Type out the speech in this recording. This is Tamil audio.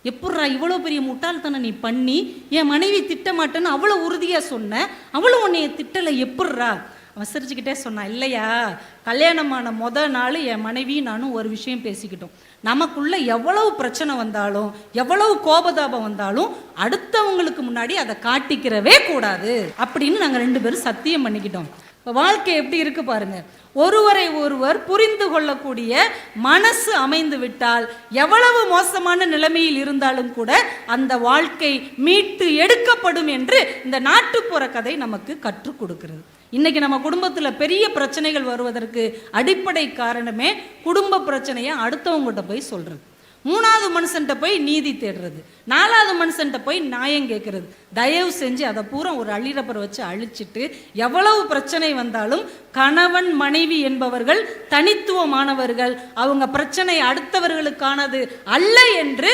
எப்பட்றா இவ்வளோ பெரிய முட்டாள்தனை நீ பண்ணி என் மனைவி திட்டமாட்டேன்னு அவ்வளோ உறுதியாக சொன்ன, அவளும் உன்னைய திட்டலை, எப்பட்றா? அவன் சிரிச்சுக்கிட்டே சொன்னான், இல்லையா, கல்யாணமான நாள் என் மனைவி நானும் ஒரு விஷயம் பேசிக்கிட்டோம். நமக்குள்ள எவ்வளவு பிரச்சனை வந்தாலும் எவ்வளவு கோபதாபம் வந்தாலும் அடுத்தவங்களுக்கு முன்னாடி அதை காட்டிக்கிறவே கூடாது அப்படின்னு நாங்கள் 2 பேரும் சத்தியம் பண்ணிக்கிட்டோம். இப்போ வாழ்க்கை எப்படி இருக்கு பாருங்க. ஒருவரை ஒருவர் புரிந்து கொள்ளக்கூடிய மனசு அமைந்து விட்டால் எவ்வளவு மோசமான நிலைமையில் இருந்தாலும் கூட அந்த வாழ்க்கை மீட்டு எடுக்கப்படும் என்று இந்த நாட்டுப்புற கதை நமக்கு கற்றுக் கொடுக்கிறது. இன்னைக்கு நம்ம குடும்பத்தில் பெரிய பிரச்சனைகள் வருவதற்கு அடிப்படை காரணமே குடும்ப பிரச்சனையை அடுத்தவங்ககிட்ட போய் சொல்றது, 3வது மனுஷன்ட்ட போய் நீதி தேடுறது, 4வது மனுஷன்ட்ட போய் நியாயம் கேட்கறது. தயவு செஞ்சு அதை பூரா ஒரு அள்ளிரப்பர் வச்சு அழிச்சிட்டு எவ்வளவு பிரச்சனை வந்தாலும் கணவன் மனைவி என்பவர்கள் தனித்துவமானவர்கள், அவங்க பிரச்சனை அடுத்தவர்களுக்கானது அல்ல என்று